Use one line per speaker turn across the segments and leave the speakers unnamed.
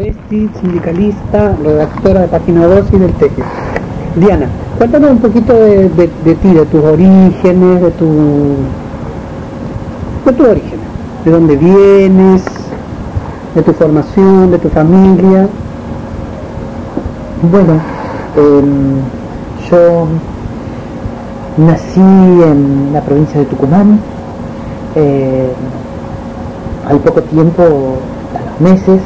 travesti, sindicalista, redactora de Página 2 y del Teje. Diana, cuéntanos un poquito de ti, de tus orígenes, de tus orígenes, de dónde vienes, de tu formación, de tu familia.
Bueno, yo nací en la provincia de Tucumán. Al poco tiempo, a los meses,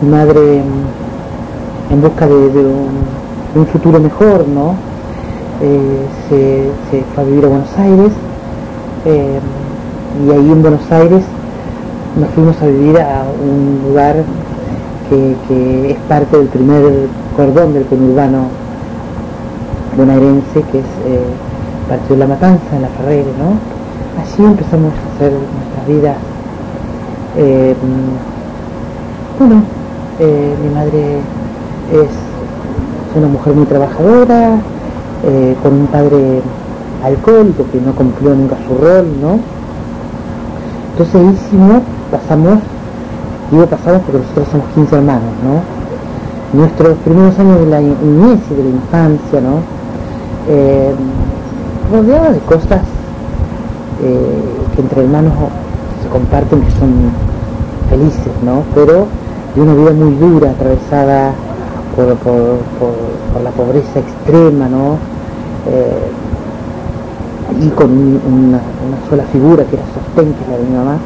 mi madre, en busca de un futuro mejor, ¿no? Se fue a vivir a Buenos Aires, y ahí en Buenos Aires nos fuimos a vivir a un lugar que es parte del primer cordón del conurbano bonaerense, que es Partido de la Matanza, en La Ferrere, ¿no? Allí empezamos a hacer nuestra vida. Mi madre es una mujer muy trabajadora, con un padre alcohólico que no cumplió nunca su rol, ¿no? Entonces pasamos porque nosotros somos 15 hermanos, ¿no? Nuestros primeros años de la niñez y de la infancia, ¿no? Rodeados de cosas que entre hermanos se comparten, que son felices, ¿no? Pero de una vida muy dura, atravesada por la pobreza extrema, ¿no? Y con una sola figura que era sostén, que es la de mi mamá,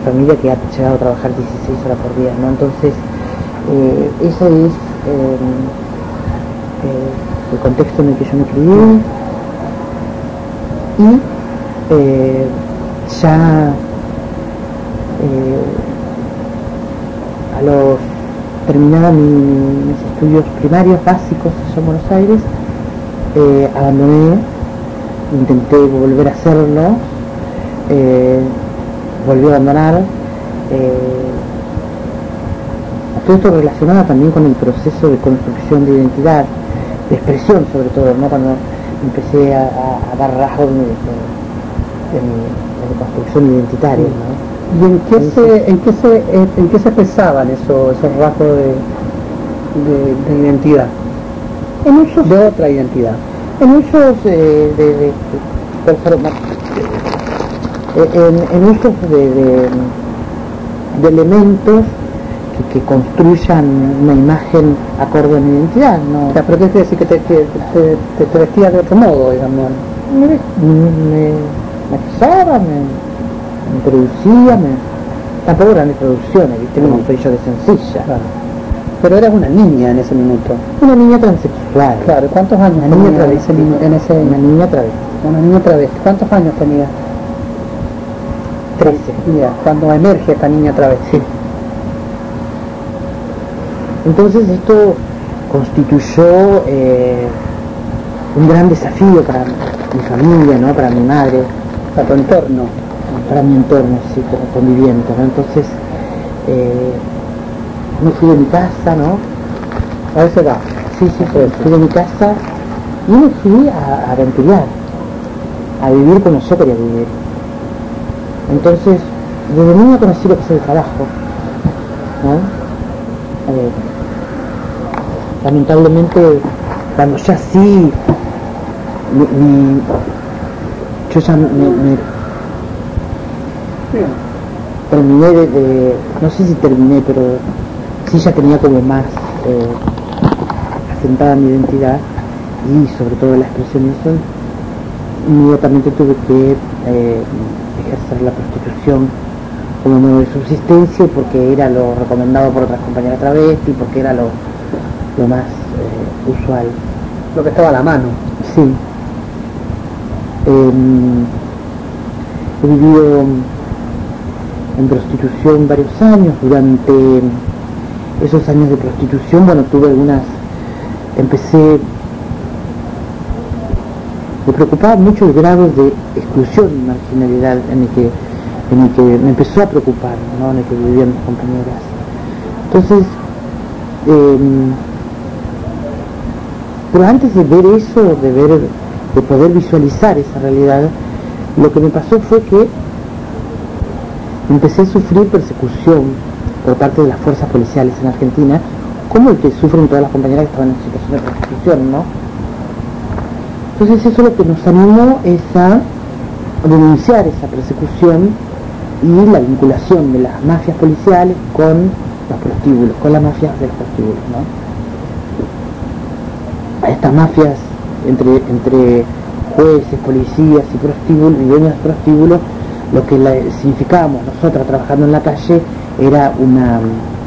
familia que ha llegado a trabajar 16 horas por día, ¿no? Entonces, ese es el contexto en el que yo me crié. Y terminada mis estudios primarios básicos en Buenos Aires, abandoné, intenté volver a hacerlo, volví a abandonar. Todo esto relacionado también con el proceso de construcción de identidad, de expresión sobre todo, ¿no? Cuando empecé a dar rasgos de mi construcción identitaria, ¿no?
¿Y en qué se expresaban esos rasgos de identidad?
En usos
de otra identidad.
En usos de elementos que construyan una imagen acorde a mi identidad, ¿no?
O sea, pero ¿qué quiere decir? Que te vestías de otro modo, digamos.
Me expresaba, me introducía, tampoco eran introducciones, ¿viste? Como soy yo de sencilla.
Claro. Pero eras una niña en ese minuto.
Una niña transexual.
Claro, ¿cuántos años
una niña
travesti?
Una niña travesti.
Una niña travesti. ¿Cuántos años tenía?
13.
Ya, cuando emerge esta niña travesti.
Sí. Entonces esto constituyó un gran desafío para mi familia, ¿no? Para mi madre.
Para tu entorno.
Para mi entorno, sí, como conviviente, ¿no? Entonces, me fui de mi casa, ¿no?
A esa edad.
Sí, fui de mi casa y me fui a aventurar, a vivir como yo quería vivir. Entonces, desde niño conocí lo que es el trabajo, ¿no? Lamentablemente, cuando ya sí, yo ya terminé no sé si terminé, pero sí ya tenía como más asentada mi identidad y sobre todo la expresión de eso. Inmediatamente tuve que ejercer la prostitución como modo de subsistencia, porque era lo recomendado por otras compañeras travesti, porque era lo más usual.
Lo que estaba a la mano.
Sí. He vivido en prostitución varios años. Durante esos años de prostitución, me preocupaba mucho el grado de exclusión y marginalidad en el que me empezó a preocupar, ¿no? En el que vivían mis compañeras. Entonces, pero antes de ver eso, de poder visualizar esa realidad, lo que me pasó fue que empecé a sufrir persecución por parte de las fuerzas policiales en Argentina, como el que sufren todas las compañeras que estaban en situación de prostitución, ¿no? Entonces eso lo que nos animó es a denunciar esa persecución y la vinculación de las mafias policiales con los prostíbulos, con las mafias de los prostíbulos, ¿no? A estas mafias entre jueces, policías y prostíbulos y dueños de prostíbulos, lo que significábamos nosotros trabajando en la calle era una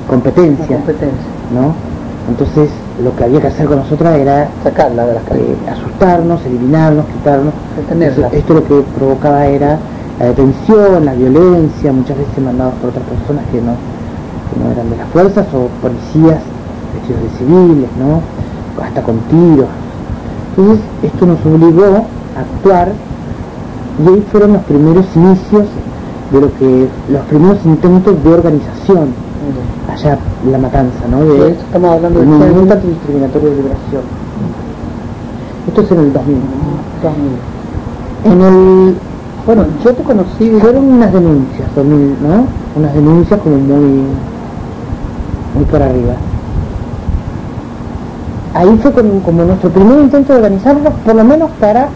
competencia, ¿no? Entonces lo que había que hacer con nosotras era
sacarla de las calles,
asustarnos, eliminarnos, quitarnos.
Detenerla.
Esto lo que provocaba era la detención, la violencia, muchas veces mandados por otras personas que no eran de las fuerzas, o policías vestidos de civiles, ¿no? Hasta con tiros. Entonces esto nos obligó a actuar, y ahí fueron los primeros inicios de los primeros intentos de organización, allá La Matanza, ¿no?
Estamos hablando del
movimiento antidiscriminatorio de liberación. Esto es en el 2000.
Bueno, yo te conocí,
fueron unas denuncias, 2000, ¿no? Unas denuncias como muy por arriba. Ahí fue como nuestro primer intento de organizarnos, por lo menos para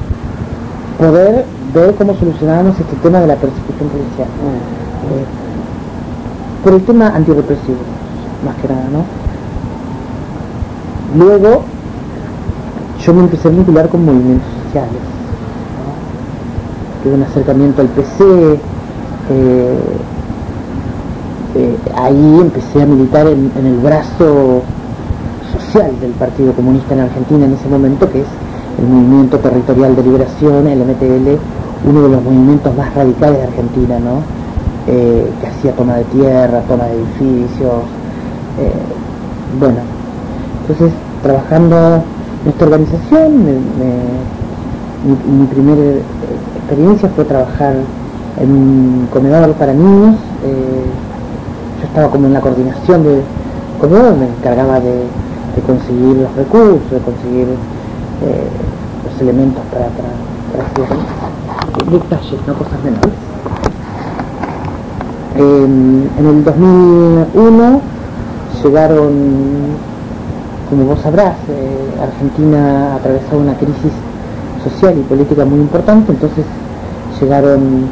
poder ver cómo solucionábamos este tema de la persecución policial. Por el tema antirrepresivo, más que nada, ¿no? Luego, yo me empecé a vincular con movimientos sociales, ¿no? Tuve un acercamiento al PC, ahí empecé a militar en el brazo social del Partido Comunista en Argentina en ese momento, que es el Movimiento Territorial de Liberación, el MTL, uno de los movimientos más radicales de Argentina, ¿no? Que hacía toma de tierra, toma de edificios, bueno, entonces trabajando en esta organización, mi primera experiencia fue trabajar en un comedor para niños. Yo estaba como en la coordinación del comedor, me encargaba de conseguir los recursos, de conseguir los elementos para hacer detalles, no cosas menores. En el 2001 llegaron, como vos sabrás, Argentina atravesaba una crisis social y política muy importante, entonces llegaron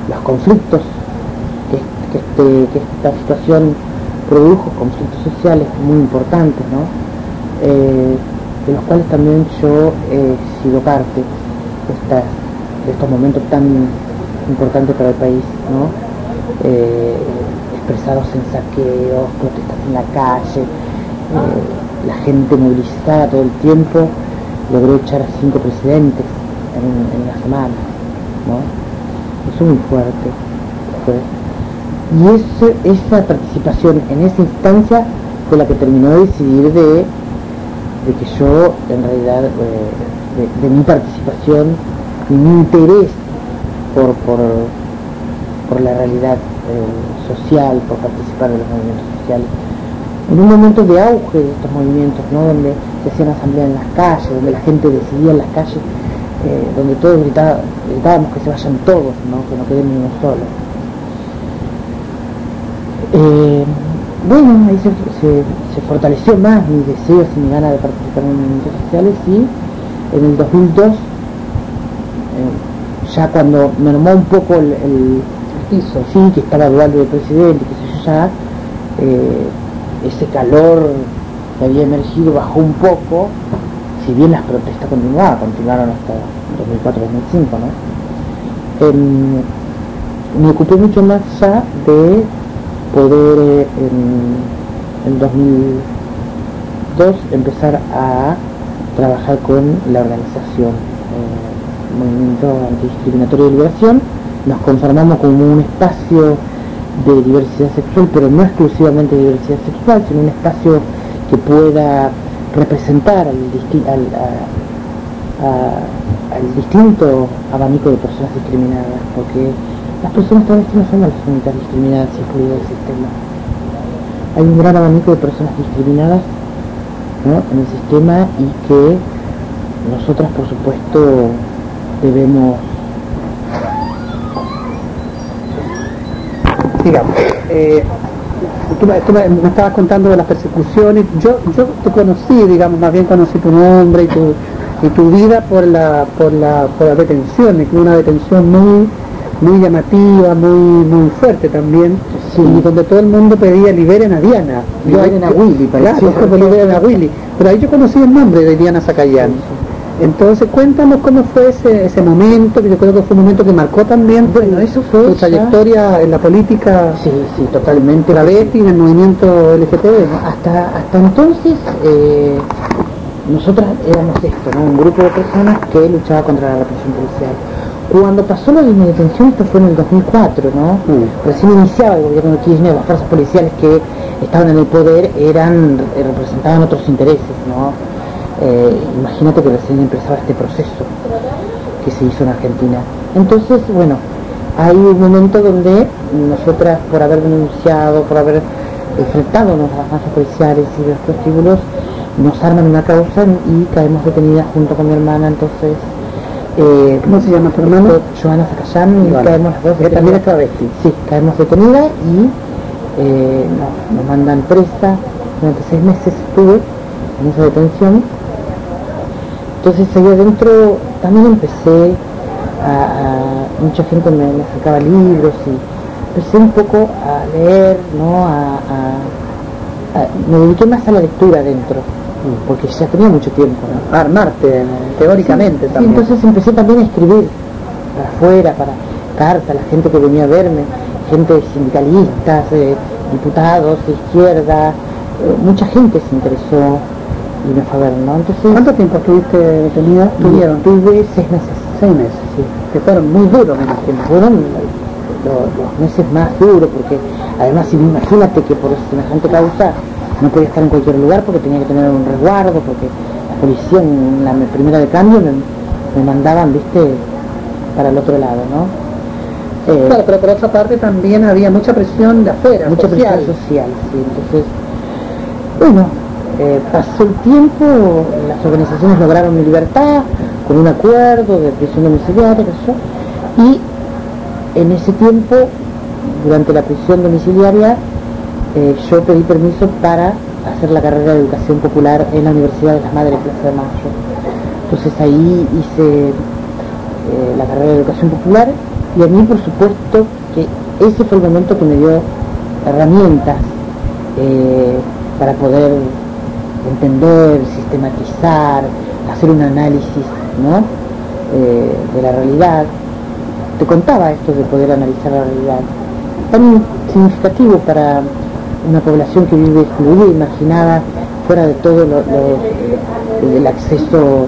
los conflictos que esta situación produjo, conflictos sociales muy importantes, ¿no? De los cuales también yo he sido parte de estos momentos tan importantes para el país, ¿no? Expresados en saqueos, protestas en la calle, la gente movilizada todo el tiempo, logró echar a 5 presidentes en una semana, ¿no? Eso muy fuerte fue. Y esa participación en esa instancia fue la que terminó de decidir de que yo, en realidad, de mi participación y mi interés por la realidad social, por participar de los movimientos sociales. En un momento de auge de estos movimientos, ¿no? Donde se hacían asambleas en las calles, donde la gente decidía en las calles, donde todos gritábamos que se vayan todos, ¿no? Que no quede ni uno solo. Bueno, ahí se fortaleció más mis deseos y mi gana de participar en movimientos sociales, y en el 2002, ya cuando me armó un poco el piso, sí, que estaba Dualde de presidente, que sé yo, ya ese calor que había emergido bajó un poco, si bien las protestas continuaron hasta 2004-2005, ¿no? Me ocupé mucho más ya de poder en 2002 empezar a trabajar con la organización Movimiento Antidiscriminatorio de Liberación. Nos conformamos como un espacio de diversidad sexual, pero no exclusivamente de diversidad sexual, sino un espacio que pueda representar al distinto abanico de personas discriminadas, porque las personas travestis no son las únicas discriminadas y excluidas del sistema. Hay un gran abanico de personas discriminadas, ¿no? En el sistema, y que nosotras, por supuesto, debemos...
Digamos, me estabas contando de las persecuciones. Yo te conocí, digamos, más bien conocí tu nombre y tu vida por las detenciones, una detención muy llamativa, muy fuerte también, sí. Y donde todo el mundo pedía liberen a Diana,
liberen a Willy,
claro, como liberen a Willy, pero ahí yo conocí el nombre de Diana Zacayán. Entonces cuéntanos cómo fue ese momento, que yo creo que fue un momento que marcó también
eso fue
tu trayectoria en la política.
Sí, totalmente.
La vez y en el movimiento LGTB,
¿no? Hasta entonces nosotras éramos esto, ¿no? Un grupo de personas que luchaba contra la represión policial. Cuando pasó lo de mi detención, esto fue en el 2004, ¿no? Recién iniciaba el gobierno de Kirchner, las fuerzas policiales que estaban en el poder representaban otros intereses, ¿no? Imagínate que recién empezaba este proceso que se hizo en Argentina. Entonces, bueno, hay un momento donde nosotras, por haber denunciado, por haber enfrentado a las fuerzas policiales y los prostíbulos, nos arman una causa y caemos detenidas junto con mi hermana. Entonces,
¿cómo se llama tu hermana?
Joana Zacayán, y caemos las dos.
Que también es travesti.
Sí, caemos detenidas y nos mandan presa. Durante 6 meses estuve en esa detención. Entonces ahí adentro también empecé mucha gente me sacaba libros y empecé un poco a leer, ¿no? Me dediqué más a la lectura adentro, porque ya tenía mucho tiempo, ¿no?
A armarte teóricamente
sí,
también.
Sí, entonces empecé también a escribir para afuera, para cartas, la gente que venía a verme, gente sindicalistas, diputados de izquierda, mucha gente se interesó y me fue a ver, ¿no? Entonces,
¿cuánto tiempo estuviste detenida?
Tuve 6 meses.
6 meses,
sí.
Que fueron muy duros, me imagino.
Fueron los meses más duros, porque además, imagínate que por semejante causa no podía estar en cualquier lugar porque tenía que tener un resguardo, porque la policía en la primera de cambio me mandaban, viste, para el otro lado, ¿no?
Claro, pero por otra parte también había mucha presión de afuera,
mucha
social.
Presión social, sí. Entonces, bueno, pasó el tiempo, las organizaciones lograron mi libertad con un acuerdo de prisión domiciliaria, y en ese tiempo, durante la prisión domiciliaria, yo pedí permiso para hacer la carrera de educación popular en la Universidad de las Madres Plaza de Mayo. Entonces ahí hice la carrera de educación popular, y a mí, por supuesto, que ese fue el momento que me dio herramientas para poder entender, sistematizar, hacer un análisis, ¿no? De la realidad. Te contaba esto de poder analizar la realidad, tan significativo para una población que vive excluida y marginada, fuera de todo el acceso.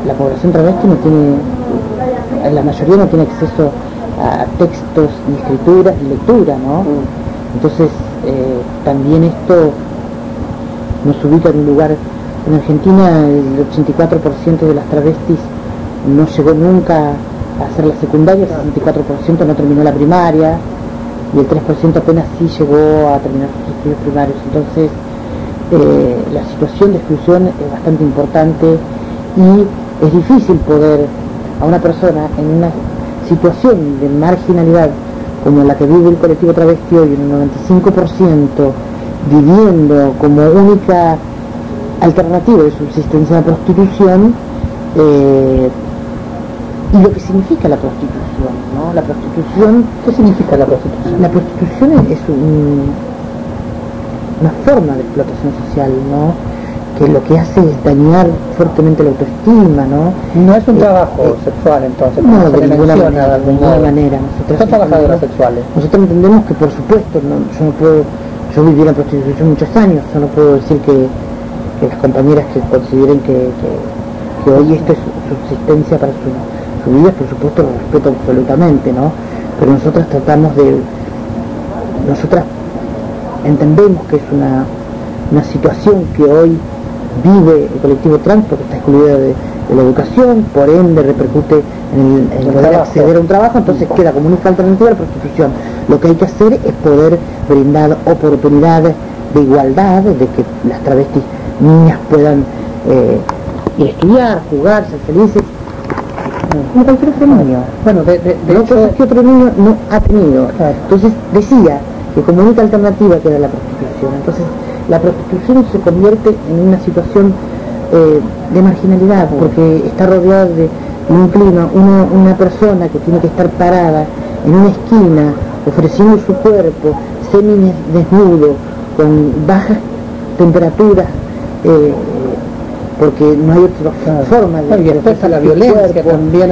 La población travesti no tiene, la mayoría no tiene acceso a textos, ni escrituras, ni lectura, ¿no? Entonces, también esto nos ubica en un lugar. En Argentina el 84% de las travestis no llegó nunca a hacer la secundaria, el 64% no terminó la primaria, y el 3% apenas sí llegó a terminar sus estudios primarios. Entonces, la situación de exclusión es bastante importante, y es difícil poder a una persona en una situación de marginalidad como la que vive el colectivo travesti hoy, en un 95% viviendo como única alternativa de subsistencia a la prostitución, y lo que significa la prostitución, ¿no? La prostitución,
¿qué significa la prostitución?
La prostitución es una forma de explotación social, ¿no? Que lo que hace es dañar fuertemente la autoestima, ¿no?
No es un trabajo sexual, entonces.
No, de ninguna manera.
Son trabajadoras sexuales.
Nosotros entendemos que, por supuesto, yo viví en la prostitución muchos años, yo no puedo decir que las compañeras que consideren que hoy esto es subsistencia para su vida, por supuesto lo respeto absolutamente, ¿no? Pero nosotras entendemos que es una situación que hoy vive el colectivo trans, porque está excluida de la educación, por ende repercute en el poder acceder a un trabajo, entonces queda como única alternativa a la prostitución. Lo que hay que hacer es poder brindar oportunidades de igualdad, de que las travestis niñas puedan ir a estudiar, jugar, ser felices, como cualquier otro niño.
Bueno, de hecho,
cosas que otro niño no ha tenido.
Claro.
Entonces decía que como única alternativa queda la prostitución. Entonces la prostitución se convierte en una situación de marginalidad, porque está rodeada de un clima, una persona que tiene que estar parada en una esquina ofreciendo su cuerpo semi-desnudo, con bajas temperaturas, porque no hay otra forma de...
Y después a la violencia también,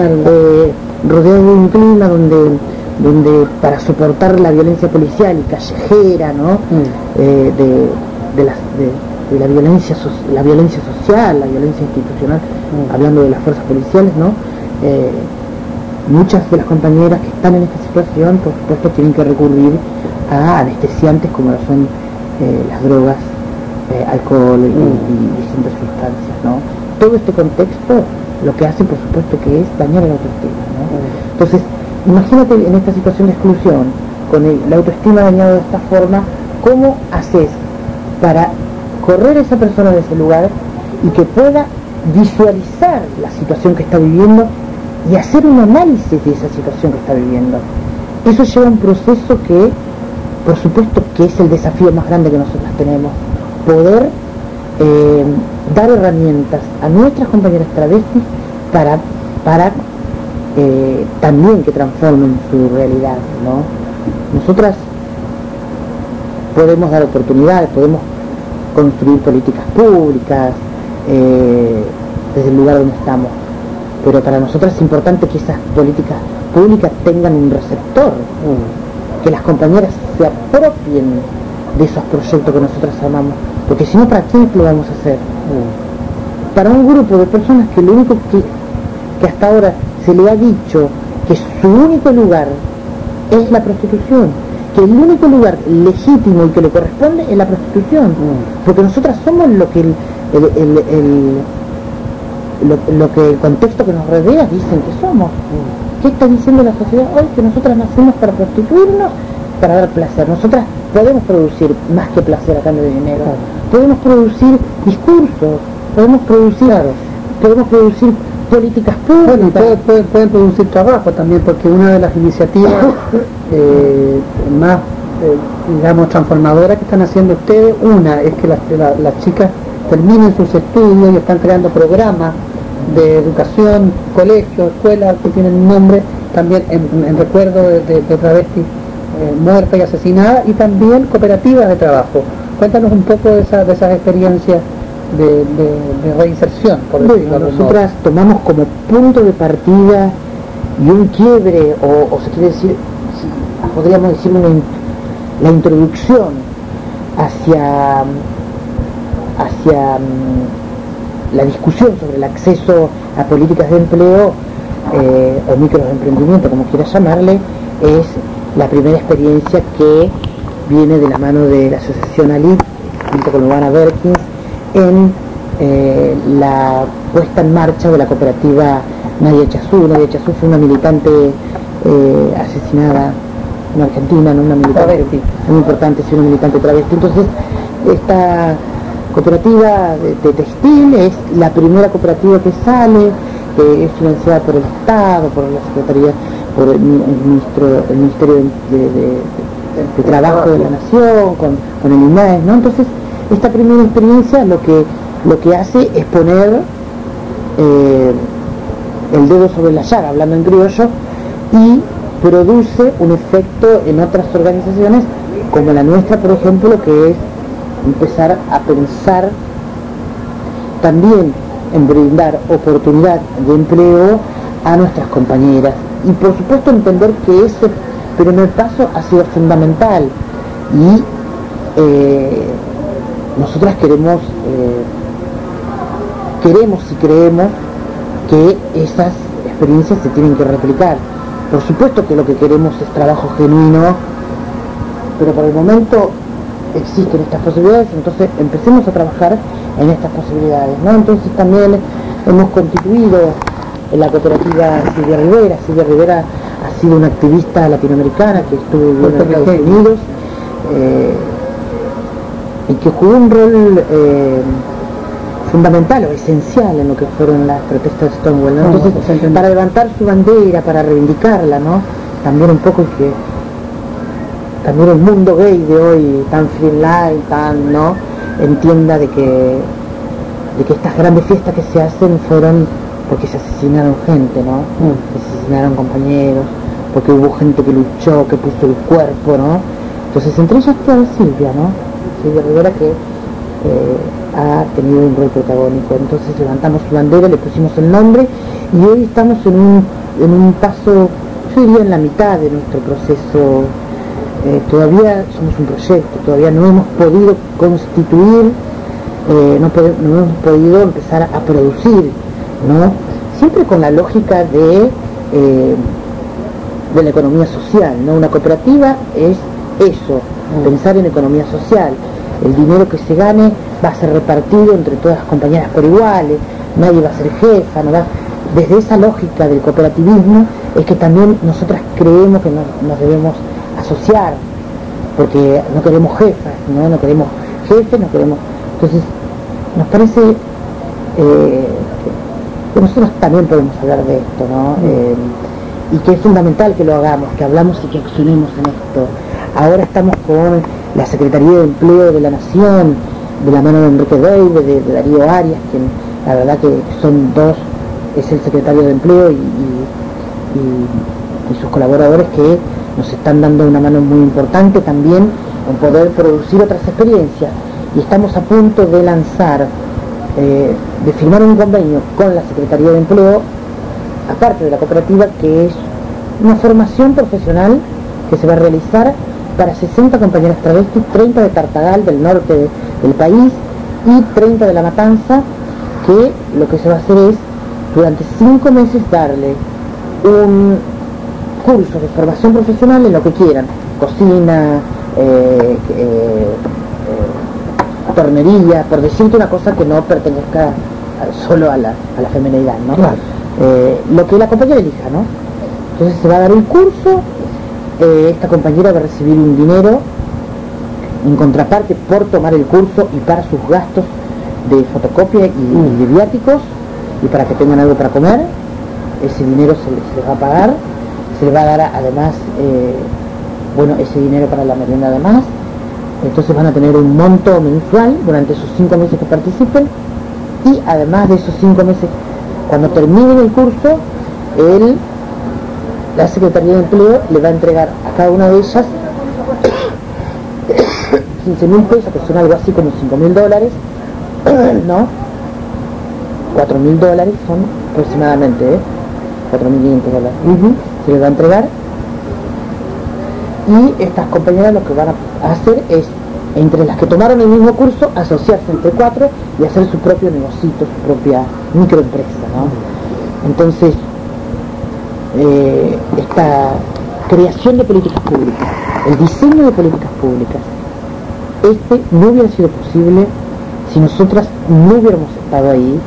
rodeado de un clima donde para soportar la violencia policial y callejera, ¿no? De la violencia social, la violencia institucional, hablando de las fuerzas policiales, ¿no? Muchas de las compañeras que están en esta situación, por supuesto, tienen que recurrir a anestesiantes como lo son las drogas, alcohol y distintas sustancias, ¿no? Todo este contexto lo que hace, por supuesto, que es dañar la autoestima, ¿no? Entonces, imagínate en esta situación de exclusión, con la autoestima dañada de esta forma, ¿cómo haces para correr a esa persona de ese lugar y que pueda visualizar la situación que está viviendo y hacer un análisis de esa situación que está viviendo? Eso lleva un proceso que, por supuesto, que es el desafío más grande que nosotros tenemos, poder dar herramientas a nuestras compañeras travestis para también que transformen su realidad, ¿no? Nosotras podemos dar oportunidades, podemos construir políticas públicas desde el lugar donde estamos, pero para nosotras es importante que esas políticas públicas tengan un receptor, que las compañeras se apropien de esos proyectos que nosotras amamos, porque si no, ¿para quién lo vamos a hacer? Para un grupo de personas que lo único que hasta ahora se le ha dicho que su único lugar es la prostitución, que el único lugar legítimo y que le corresponde es la prostitución, porque nosotras somos lo que lo que el contexto que nos rodea dicen que somos. ¿Qué está diciendo la sociedad hoy? Que nosotras nacimos para prostituirnos, para dar placer. Nosotras podemos producir más que placer a cambio de dinero, podemos producir discursos, podemos producir políticas públicas.
Bueno, pueden producir trabajo también, porque una de las iniciativas más digamos transformadoras que están haciendo ustedes, una es que las chicas terminen sus estudios y están creando programas de educación, colegios, escuelas que tienen un nombre también en recuerdo de travestis muertas y asesinadas, y también cooperativas de trabajo. Cuéntanos un poco de esas experiencias de reinserción, por decirlo de algún modo.
Nosotras tomamos como punto de partida y un quiebre, o se quiere decir, podríamos decir la introducción hacia la discusión sobre el acceso a políticas de empleo o microemprendimiento, como quieras llamarle, es la primera experiencia que viene de la mano de la asociación Ali, junto con Luana Berkins, en la puesta en marcha de la cooperativa Nadia Chazú. Nadia Chazú fue una militante asesinada en Argentina, ¿no? Una militante muy importante, sí, una militante travesti. Entonces, esta cooperativa de textil es la primera cooperativa que sale, que es financiada por el Estado, por la Secretaría, por el Ministerio de Trabajo de la Nación, con el INAES, ¿no? Entonces, esta primera experiencia lo que hace es poner el dedo sobre la llaga, hablando en criollo, y produce un efecto en otras organizaciones como la nuestra, por ejemplo, que es empezar a pensar también en brindar oportunidad de empleo a nuestras compañeras, y por supuesto entender que ese primer paso ha sido fundamental, y nosotras queremos y creemos que esas experiencias se tienen que replicar. Por supuesto que lo que queremos es trabajo genuino, pero por el momento existen estas posibilidades, entonces empecemos a trabajar en estas posibilidades, ¿no? Entonces también hemos constituido en la cooperativa Silvia Rivera. Silvia Rivera ha sido una activista latinoamericana que estuvo viviendo en Estados Unidos y que jugó un rol fundamental o esencial en lo que fueron las protestas de Stonewall, ¿no? Entonces, para levantar su bandera, para reivindicarla, ¿no? También un poco que también el mundo gay de hoy, tan freelance, tan, ¿no?, entienda de que estas grandes fiestas que se hacen fueron porque se asesinaron gente, ¿no? Se asesinaron compañeros, porque hubo gente que luchó, que puso el cuerpo, ¿no? Entonces, entre ellos está Silvia, ¿no? Silvia Rivera, que ha tenido un rol protagónico. Entonces levantamos su bandera, le pusimos el nombre, y hoy estamos en un paso, yo diría en la mitad de nuestro proceso. Todavía somos un proyecto, todavía no hemos podido constituir, no hemos podido empezar a producir, ¿no? Siempre con la lógica de la economía social, ¿no? Una cooperativa es eso, pensar en economía social. El dinero que se gane va a ser repartido entre todas las compañeras por iguales, nadie va a ser jefa, ¿no? Desde esa lógica del cooperativismo es que también nosotras creemos que nos debemos asociar, porque no queremos jefas, no queremos jefes, no queremos. Entonces nos parece que nosotros también podemos hablar de esto, ¿no? Y que es fundamental que lo hagamos, que hablamos y que accionemos en esto. Ahora estamos con la Secretaría de Empleo de la Nación, de la mano de Enrique Deide, de Darío Arias, que la verdad que son dos, es el secretario de Empleo y sus colaboradores, que nos están dando una mano muy importante también en poder producir otras experiencias. Y estamos a punto de lanzar, de firmar un convenio con la Secretaría de Empleo, aparte de la cooperativa, que es una formación profesional que se va a realizar para 60 compañeras travestis, 30 de Tartagal, del norte del país, y 30 de La Matanza, que lo que se va a hacer es, durante 5 meses, darle un curso de formación profesional en lo que quieran, cocina, tornería, por decirte una cosa que no pertenezca solo a la feminidad, ¿no?
Claro.
Lo que la compañera elija, ¿no? Entonces se va a dar un curso, esta compañera va a recibir un dinero en contraparte por tomar el curso y para sus gastos de fotocopia y de viáticos, y para que tengan algo para comer. Ese dinero se les va a pagar, se les va a dar además ese dinero para la merienda además. Entonces van a tener un monto mensual durante esos 5 meses que participen, y además de esos 5 meses, cuando terminen el curso, la Secretaría de Empleo le va a entregar a cada una de ellas 15.000 pesos, que son algo así como $5.000, ¿no? $4.000 son aproximadamente, $4.500. Se les va a entregar, y estas compañeras lo que van a hacer es, entre las que tomaron el mismo curso, asociarse entre 4 y hacer su propio negocito, su propia microempresa, ¿no? Entonces, esta creación de políticas públicas, el diseño de políticas públicas, no hubiera sido posible si nosotras no hubiéramos estado ahí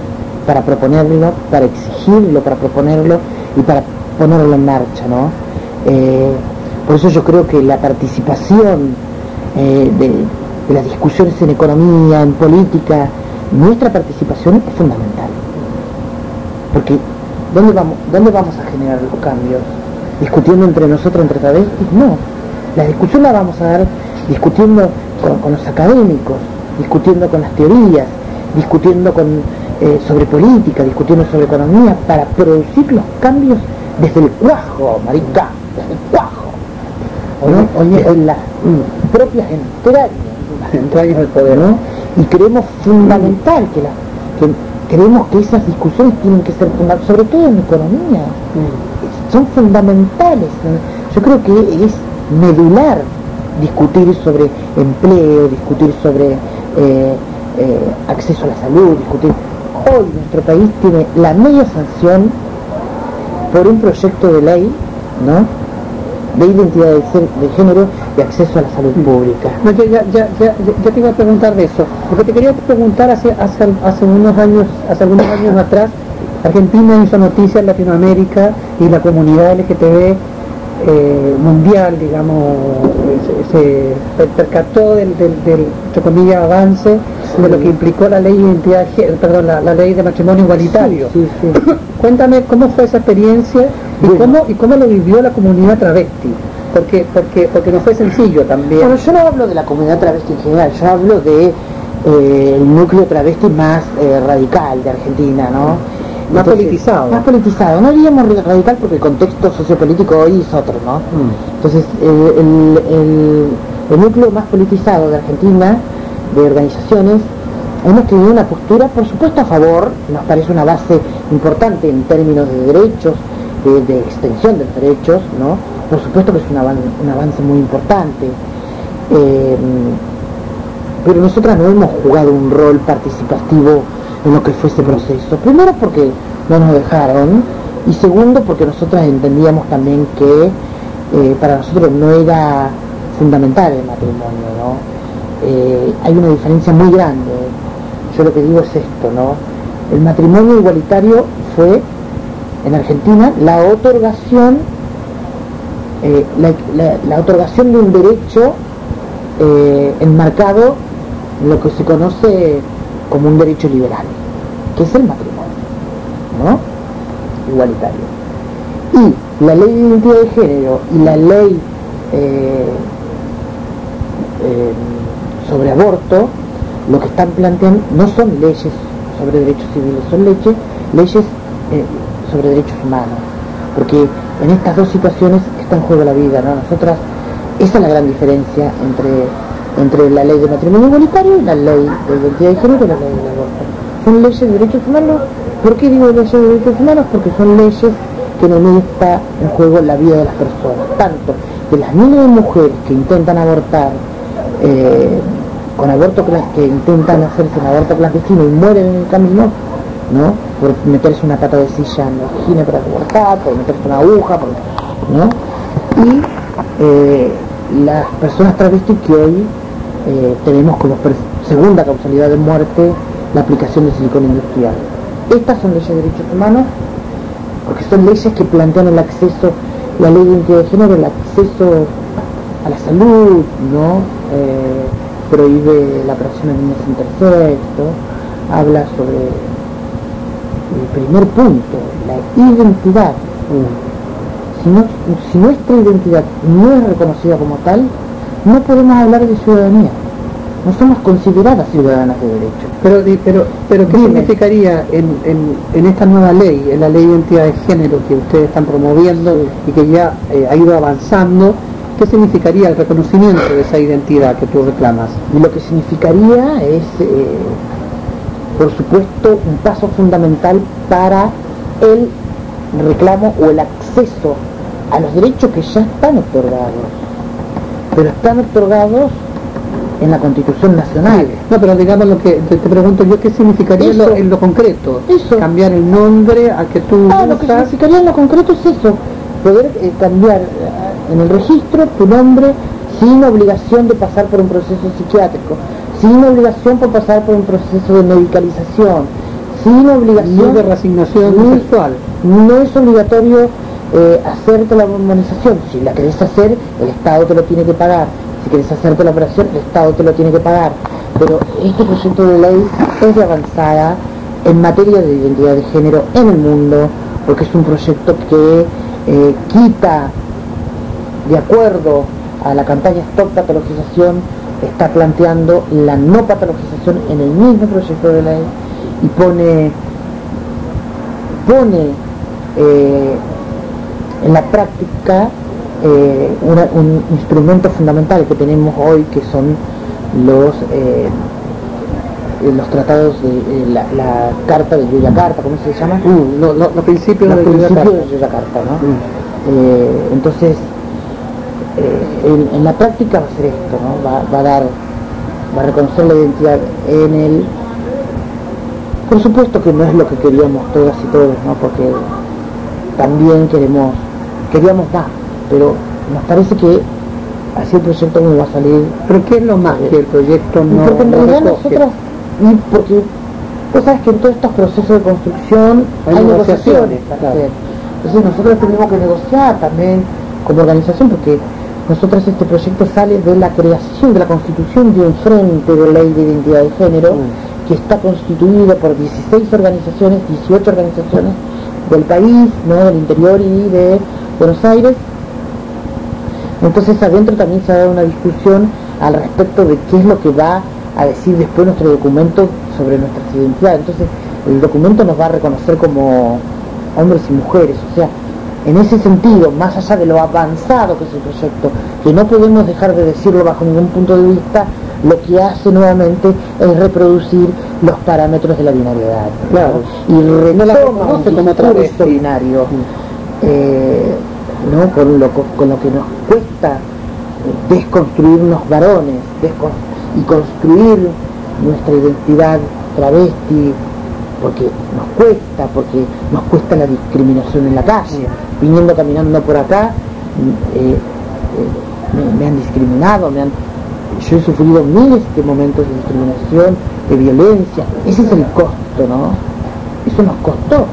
para proponerlo, para exigirlo, para proponerlo y para ponerlo en marcha, ¿no? Por eso yo creo que la participación de las discusiones en economía, en política, nuestra participación es fundamental. Porque ¿dónde vamos a generar los cambios? ¿Discutiendo entre nosotros, entre travestis? No. La discusión la vamos a dar discutiendo con los académicos, discutiendo con las teorías, discutiendo sobre política, discutiendo sobre economía, para producir los cambios desde el cuajo, marica, desde el cuajo. Oye, en las propias entrañas del poder, ¿no? Y creemos fundamental creemos que esas discusiones tienen que ser fundamentales, sobre todo en economía. Son fundamentales. Yo creo que es medular discutir sobre empleo, discutir sobre acceso a la salud, discutir. Hoy nuestro país tiene la media sanción por un proyecto de ley, ¿no?, de identidad de género y acceso a la salud pública.
No, ya te iba a preguntar de eso, porque te quería preguntar hace algunos años atrás, Argentina hizo noticias en Latinoamérica y la comunidad LGTB mundial, digamos, se percató del entre comillas avance de lo que implicó la ley de identidad, la ley de matrimonio igualitario.
Sí.
Cuéntame cómo fue esa experiencia y cómo lo vivió la comunidad travesti. porque no fue sencillo también.
Bueno, yo no hablo de la comunidad travesti en general, yo hablo de el núcleo travesti más radical de Argentina, ¿no?
Más politizado.
Más politizado. No diríamos radical porque el contexto sociopolítico hoy es otro, ¿no? Entonces, el núcleo más politizado de Argentina, de organizaciones, hemos tenido una postura, por supuesto, a favor, nos parece una base importante en términos de derechos, de extensión de los derechos, ¿no? Por supuesto que es un avance muy importante. Pero nosotras no hemos jugado un rol participativo en lo que fue ese proceso. Primero porque no nos dejaron, y segundo porque nosotras entendíamos también que para nosotros no era fundamental el matrimonio, ¿no? Hay una diferencia muy grande. Yo lo que digo es esto, ¿no? El matrimonio igualitario fue en Argentina la otorgación la otorgación de un derecho enmarcado en lo que se conoce como un derecho liberal, que es el matrimonio, ¿no? Igualitario. Y la ley de identidad de género y la ley sobre aborto, lo que están planteando no son leyes sobre derechos civiles, son leyes sobre derechos humanos, porque en estas dos situaciones está en juego la vida, ¿no? Nosotras, esa es la gran diferencia entre la ley de matrimonio igualitario y la ley de identidad de género y la ley del aborto. Son leyes de derechos humanos. ¿Por qué digo leyes de derechos humanos? Porque son leyes que en el medio está en juego la vida de las personas, tanto de las miles de mujeres que intentan abortar con aborto, que intentan hacerse un aborto clandestino y mueren en el camino, ¿no? Por meterse una pata de silla en la vagina para abortar, por meterse una aguja, ¿no? Y las personas travestis que hoy tenemos como segunda causalidad de muerte la aplicación de silicona industrial. Estas son leyes de derechos humanos porque son leyes que plantean el acceso, la ley de identidad de género, el acceso a la salud, ¿no? Prohíbe la operación de niños intersexo, habla sobre el primer punto, la identidad. Si nuestra identidad no es reconocida como tal, no podemos hablar de ciudadanía. No somos consideradas ciudadanas de derecho.
Pero ¿qué significaría en esta nueva ley, en la ley de identidad de género que ustedes están promoviendo y que ya ha ido avanzando? ¿Qué significaría el reconocimiento de esa identidad que tú reclamas?
Y lo que significaría es, por supuesto, un paso fundamental para el reclamo o el acceso a los derechos que ya están otorgados, pero están otorgados en la Constitución Nacional.
Sí. No, pero digamos lo que te pregunto yo, ¿qué significaría
eso,
en lo concreto?
Eso.
Cambiar el nombre a que tú usas.
Lo que significaría en lo concreto es eso, poder cambiar en el registro tu nombre sin obligación de pasar por un proceso psiquiátrico, sin obligación por pasar por un proceso de medicalización, sin obligación
de reasignación sexual.
No es obligatorio hacerte la hormonización. Si la querés hacer, el Estado te lo tiene que pagar. Si querés hacerte la operación, el Estado te lo tiene que pagar. Pero este proyecto de ley es de avanzada en materia de identidad de género en el mundo, porque es un proyecto que quita, de acuerdo a la campaña Stop Patologización, está planteando la no patologización en el mismo proyecto de ley y pone en la práctica un instrumento fundamental que tenemos hoy, que son los tratados de la Carta de Yakarta, ¿cómo se llama?
Los principios de
Yakarta, ¿no? Entonces, en la práctica va a ser esto, ¿no? Va a reconocer la identidad en el... Por supuesto que no es lo que queríamos todas y todos, ¿no? Porque también queríamos más, pero nos parece que así el proyecto no va a salir.
¿Pero qué es lo más que el proyecto no?
Porque en realidad nosotros, y porque vos sabes que en todos estos procesos de construcción hay negociaciones para hacer. Entonces nosotros tenemos que negociar también como organización, porque nosotros este proyecto sale de la creación, de la constitución de un frente de ley de identidad de género que está constituido por 16 organizaciones, 18 organizaciones del país, ¿no? Del interior y de Buenos Aires, Entonces adentro también se ha dado una discusión al respecto de qué es lo que va a decir después nuestro documento sobre nuestras identidades. Entonces el documento nos va a reconocer como hombres y mujeres, o sea, en ese sentido, más allá de lo avanzado que es el proyecto, que no podemos dejar de decirlo bajo ningún punto de vista, lo que hace nuevamente es reproducir los parámetros de la binariedad.
Claro.
Y retoma un
como
discurso binario, ¿no? con lo que nos cuesta desconstruirnos varones y construir nuestra identidad travesti, porque nos cuesta la discriminación en la calle. Viniendo caminando por acá, me han discriminado, yo he sufrido miles de momentos de discriminación, de violencia. Ese es el costo, ¿no? Eso nos costó.